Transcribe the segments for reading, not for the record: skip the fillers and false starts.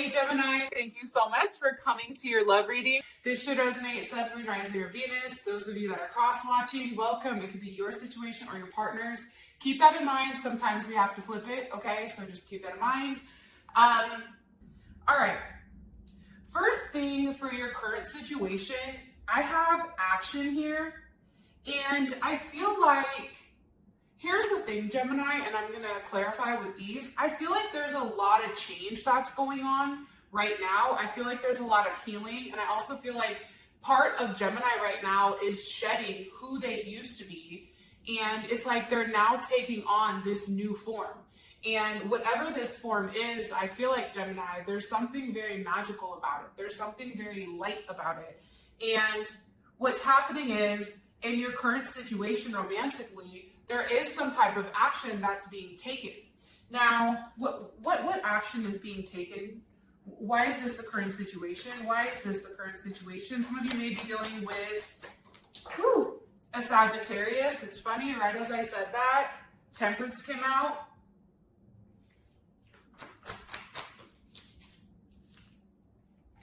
Hey Gemini, thank you so much for coming to your love reading. This should resonate Sun, Moon, Rising, or Venus. Those of you that are cross-watching, welcome. It could be your situation or your partner's. Keep that in mind. Sometimes we have to flip it, okay? So just keep that in mind. All right. First thing for your current situation, I have action here. And I feel like, here's the thing, Gemini, and I'm going to clarify with these. I feel like there's a lot of change that's going on right now. I feel like there's a lot of healing. And I also feel like part of Gemini right now is shedding who they used to be. And it's like they're now taking on this new form. And whatever this form is, I feel like Gemini, there's something very magical about it. There's something very light about it. And what's happening is, in your current situation romantically, there is some type of action that's being taken. Now, what action is being taken? Why is this the current situation? Why is this the current situation? Some of you may be dealing with a Sagittarius. It's funny, right as I said that, Temperance came out.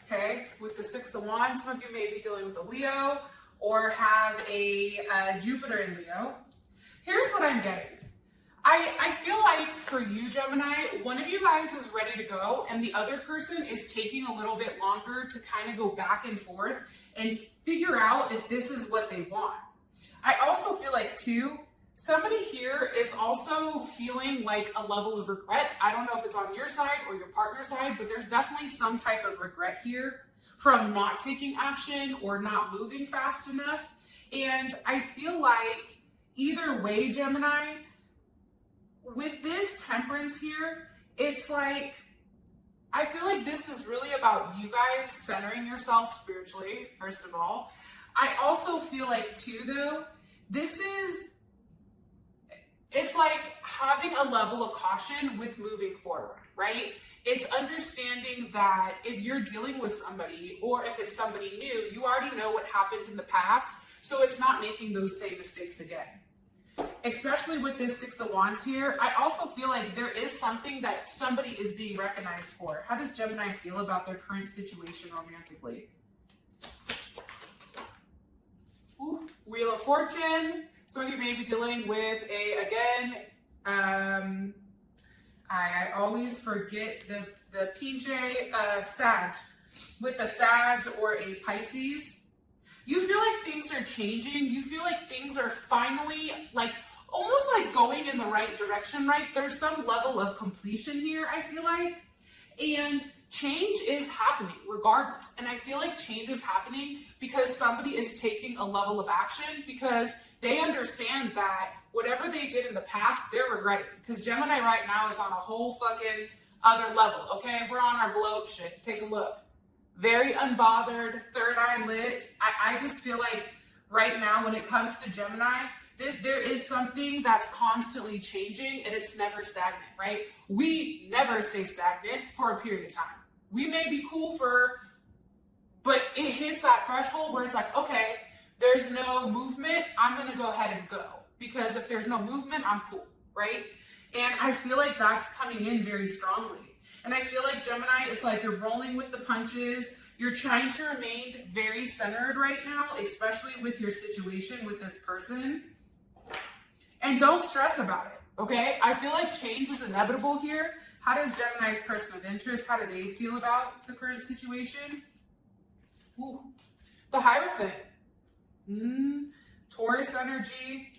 Okay, with the Six of Wands, some of you may be dealing with a Leo or have a Jupiter in Leo. Here's what I'm getting. I feel like for you, Gemini, one of you guys is ready to go and the other person is taking a little bit longer to kind of go back and forth and figure out if this is what they want. I also feel like, too, somebody here is also feeling like a level of regret. I don't know if it's on your side or your partner's side, but there's definitely some type of regret here from not taking action or not moving fast enough. And I feel like either way, Gemini, with this Temperance here, it's like, I feel like this is really about you guys centering yourself spiritually, first of all. I also feel like, too, though, it's like having a level of caution with moving forward, right? It's understanding that if you're dealing with somebody or if it's somebody new, you already know what happened in the past, so it's not making those same mistakes again. Especially with this Six of Wands here, I also feel like there is something that somebody is being recognized for. How does Gemini feel about their current situation romantically? Ooh, Wheel of Fortune. Some of you may be dealing with I always forget the PJ Sag, with a Sag or a Pisces. You feel like things are changing. You feel like things are finally almost like going in the right direction, right? There's some level of completion here, I feel like. And change is happening regardless. And I feel like change is happening because somebody is taking a level of action because they understand that whatever they did in the past, they're regretting. Because Gemini right now is on a whole fucking other level, okay? We're on our globe shit. Take a look. Very unbothered, third eye lit. I just feel like right now when it comes to Gemini, there is something that's constantly changing and it's never stagnant, right? We never stay stagnant for a period of time. We may be cool but it hits that threshold where it's like, okay, there's no movement, I'm gonna go ahead and go. Because if there's no movement, I'm cool, right? And I feel like that's coming in very strongly. And I feel like Gemini, it's like you're rolling with the punches. You're trying to remain very centered right now, especially with your situation with this person. And don't stress about it, okay? I feel like change is inevitable here. How does Gemini's person of interest, how do they feel about the current situation? Ooh, the Hierophant. Taurus energy.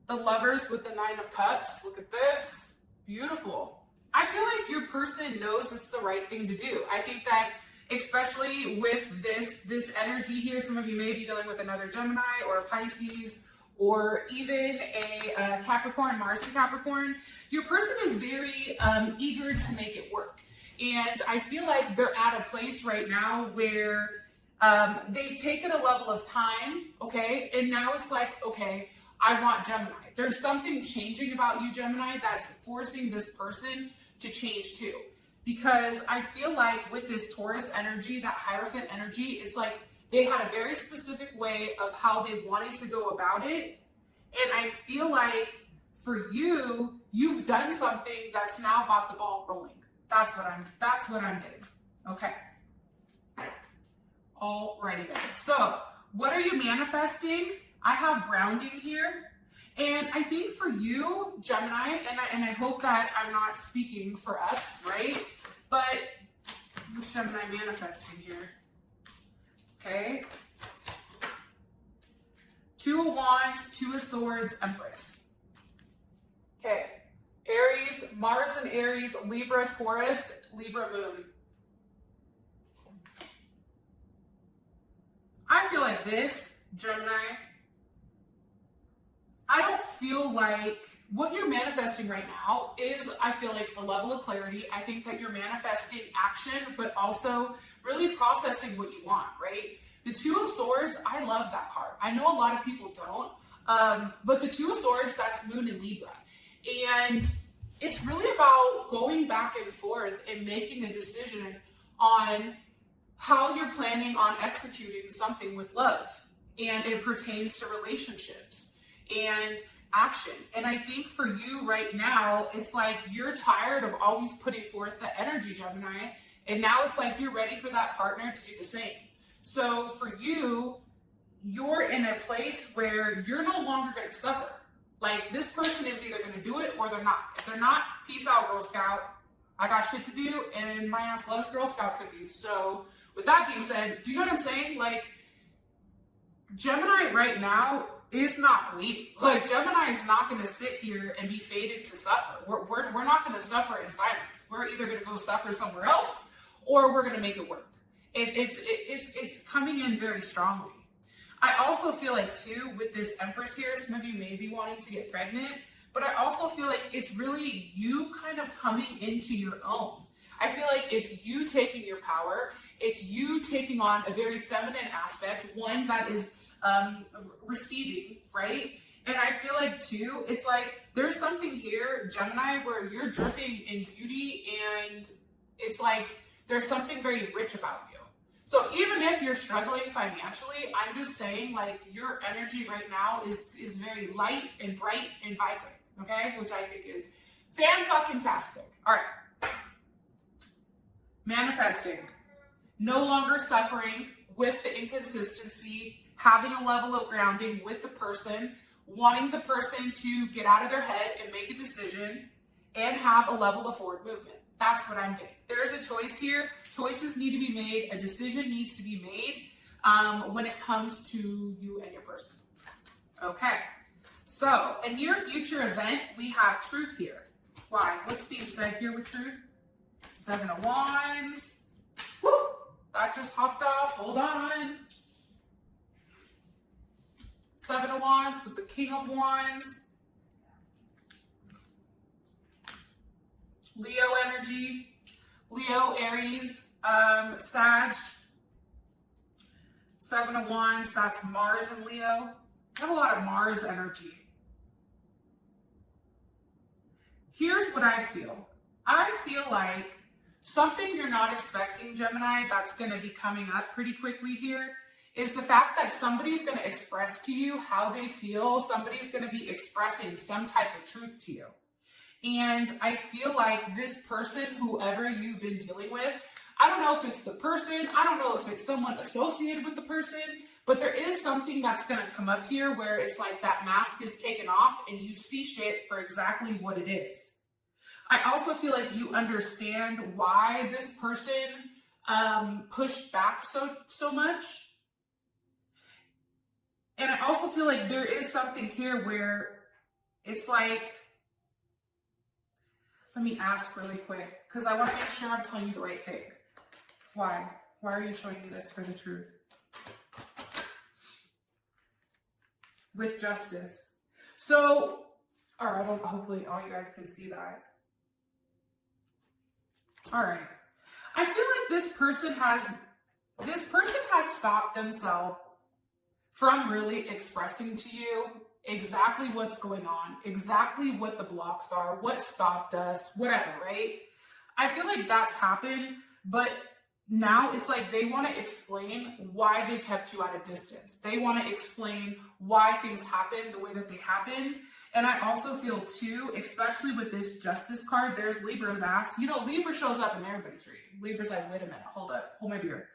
The Lovers with the Nine of Cups. Look at this. Beautiful. I feel like your person knows it's the right thing to do. I think that especially with this energy here, some of you may be dealing with another Gemini or a Pisces or even a Capricorn, Mars in Capricorn. Your person is very eager to make it work. And I feel like they're at a place right now where they've taken a level of time, okay? And now it's like, okay, I want Gemini. There's something changing about you, Gemini, that's forcing this person to change too. Because I feel like with this Taurus energy, that Hierophant energy, it's like they had a very specific way of how they wanted to go about it. And I feel like for you, you've done something that's now got the ball rolling. That's what I'm getting. Okay. Alrighty then. So what are you manifesting? I have grounding here. And I think for you, Gemini, and I hope that I'm not speaking for us, right? But what's Gemini manifesting here? Okay. Two of Wands, Two of Swords, Empress. Okay. Aries, Mars and Aries, Libra, Taurus, Libra moon. I feel like this, Gemini, I don't feel like what you're manifesting right now is, I feel like, a level of clarity. I think that you're manifesting action, but also really processing what you want, right? The Two of Swords, I love that card. I know a lot of people don't, but the Two of Swords, that's Moon in Libra. And it's really about going back and forth and making a decision on how you're planning on executing something with love. And it pertains to relationships and action. And I think for you right now, it's like you're tired of always putting forth the energy, Gemini. And now it's like you're ready for that partner to do the same. So for you, you're in a place where you're no longer going to suffer. Like, this person is either going to do it or they're not. If they're not, peace out, Girl Scout. I got shit to do, and my ass loves Girl Scout cookies. So with that being said, do you know what I'm saying? Like, Gemini right now is not waiting. Like, Gemini is not going to sit here and be fated to suffer. We're not going to suffer in silence. We're either going to go suffer somewhere else, or we're going to make it work. It's coming in very strongly. I also feel like, too, with this Empress here, some of you may be wanting to get pregnant, but I also feel like it's really you kind of coming into your own. I feel like it's you taking your power. It's you taking on a very feminine aspect, one that is receiving, right? And I feel like, too, it's like there's something here, Gemini, where you're dripping in beauty, and it's like there's something very rich about you. So even if you're struggling financially, I'm just saying, like, your energy right now is very light and bright and vibrant, okay? Which I think is fan-fucking-tastic. All right. Manifesting. No longer suffering with the inconsistency, having a level of grounding with the person, wanting the person to get out of their head and make a decision, and have a level of forward movement. That's what I'm getting. There's a choice here. Choices need to be made. A decision needs to be made when it comes to you and your person. Okay. So, a near future event, we have truth here. Why? What's being said here with truth? Seven of Wands. Woo! That just hopped off. Hold on. Seven of Wands with the King of Wands. Leo energy. Leo, Aries, Sag. Seven of Wands, that's Mars and Leo. I have a lot of Mars energy. Here's what I feel. I feel like something you're not expecting, Gemini, that's going to be coming up pretty quickly here is the fact that somebody's going to express to you how they feel. Somebody's going to be expressing some type of truth to you. And I feel like this person, whoever you've been dealing with, I don't know if it's the person, I don't know if it's someone associated with the person, but there is something that's going to come up here where it's like that mask is taken off and you see shit for exactly what it is. I also feel like you understand why this person pushed back so much. And I also feel like there is something here where it's like, let me ask really quick, because I want to make sure I'm telling you the right thing. Why? Why are you showing me this for the truth? With justice. So, all right, hopefully all you guys can see that. All right. I feel like this person has stopped themselves from really expressing to you exactly what's going on, exactly what the blocks are, what stopped us, whatever, right? I feel like that's happened, but now it's like they want to explain why they kept you at a distance. They want to explain why things happened the way that they happened. And I also feel too, especially with this Justice card, there's Libra's ass. You know, Libra shows up in everybody's reading. Libra's like, wait a minute, hold up, hold my beer.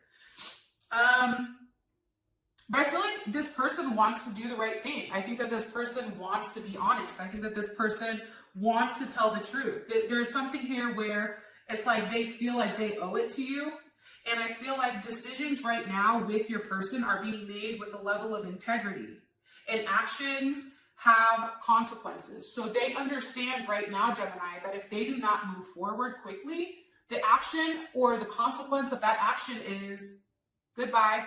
But I feel like this person wants to do the right thing. I think that this person wants to be honest. I think that this person wants to tell the truth. There's something here where it's like they feel like they owe it to you. And I feel like decisions right now with your person are being made with a level of integrity. And actions have consequences. So they understand right now, Gemini, that if they do not move forward quickly, the action or the consequence of that action is goodbye.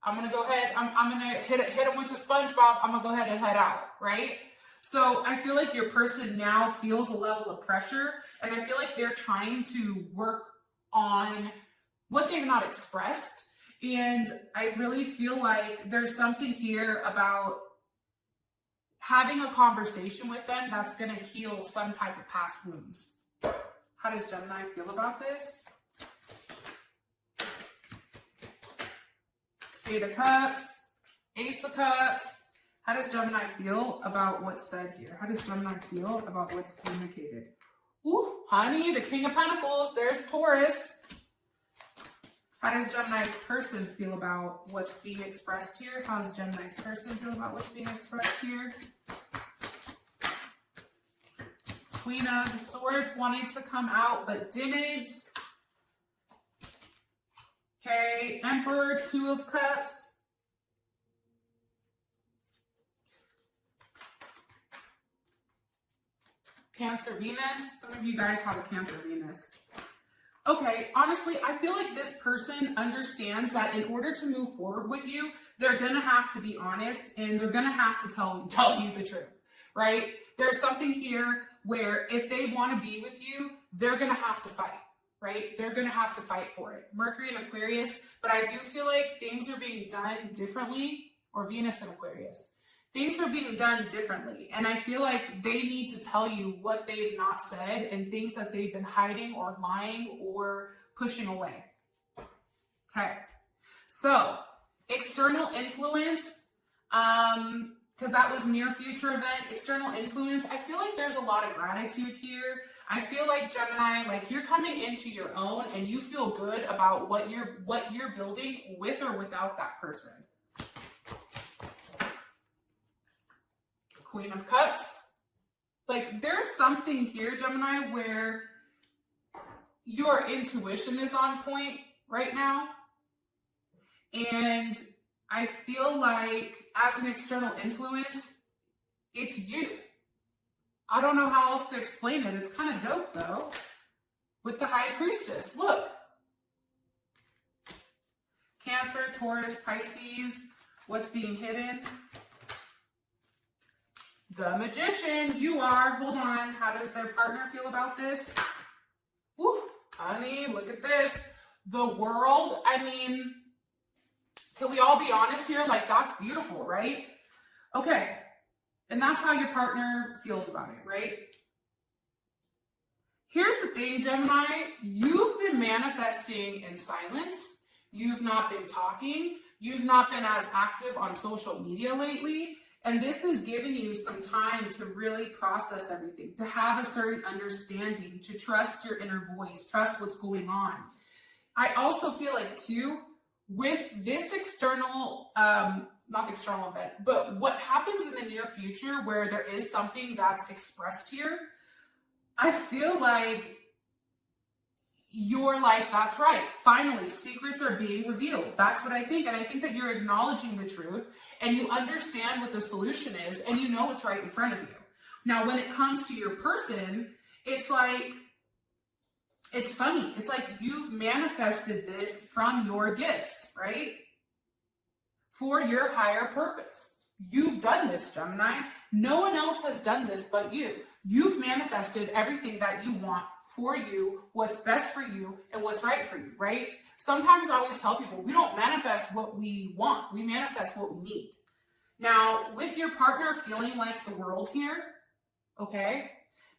I'm going to go ahead. I'm going to hit him with the SpongeBob. I'm going to go ahead and head out, right? So I feel like your person now feels a level of pressure, and I feel like they're trying to work on what they've not expressed. And I really feel like there's something here about having a conversation with them that's going to heal some type of past wounds. How does Gemini feel about this? Eight of Cups, Ace of Cups. How does Gemini feel about what's said here? How does Gemini feel about what's communicated? Ooh, honey, the King of Pentacles. There's Taurus. How does Gemini's person feel about what's being expressed here? How does Gemini's person feel about what's being expressed here? Queen of Swords wanted to come out but didn't. Okay, Emperor, Two of Cups. Cancer, Venus. Some of you guys have a Cancer, Venus. Okay, honestly, I feel like this person understands that in order to move forward with you, they're going to have to be honest and they're going to have to tell you the truth, right? There's something here where if they want to be with you, they're going to have to fight, right? They're going to have to fight for it. Mercury and Aquarius, but I do feel like things are being done differently, or Venus and Aquarius. Things are being done differently, and I feel like they need to tell you what they've not said and things that they've been hiding or lying or pushing away. Okay, so external influence, because that was near future event. External influence, I feel like there's a lot of gratitude here. I feel like Gemini, like you're coming into your own and you feel good about what you're building with or without that person. Queen of Cups. Like there's something here, Gemini, where your intuition is on point right now. And I feel like as an external influence, it's you. I don't know how else to explain it. It's kind of dope though. With the High Priestess, look. Cancer, Taurus, Pisces, what's being hidden? The Magician, you are. Hold on. How does their partner feel about this? Woo, honey, look at this. The World. I mean, can we all be honest here? Like, that's beautiful, right? Okay. And that's how your partner feels about it, right? Here's the thing, Gemini. You've been manifesting in silence. You've not been talking. You've not been as active on social media lately. And this has given you some time to really process everything, to have a certain understanding, to trust your inner voice, trust what's going on. I also feel like too, with this external, not external event, but what happens in the near future where there is something that's expressed here, I feel like you're like, that's right. Finally, secrets are being revealed. That's what I think. And I think that you're acknowledging the truth and you understand what the solution is and you know what's right in front of you. Now, when it comes to your person, it's like, it's funny. It's like you've manifested this from your gifts, right? For your higher purpose. You've done this, Gemini. No one else has done this but you. You've manifested everything that you want for you, what's best for you, and what's right for you, right? Sometimes I always tell people, we don't manifest what we want. We manifest what we need. Now, with your partner feeling like the world here, okay,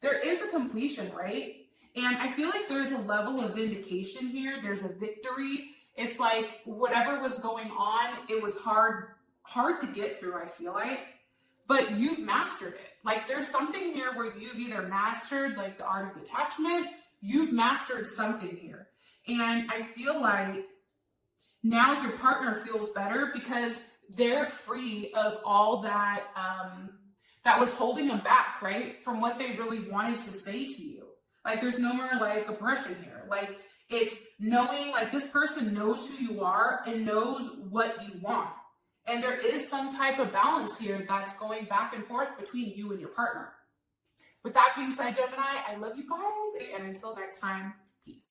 there is a completion, right? And I feel like there's a level of vindication here. There's a victory. It's like whatever was going on, it was hard to get through, I feel like, but you've mastered it. Like there's something here where you've either mastered like the art of detachment, you've mastered something here. And I feel like now your partner feels better because they're free of all that that was holding them back, right? From what they really wanted to say to you. Like there's no more like aggression here. Like it's knowing like this person knows who you are and knows what you want. And there is some type of balance here that's going back and forth between you and your partner. With that being said, Gemini, I love you guys. And until next time, peace.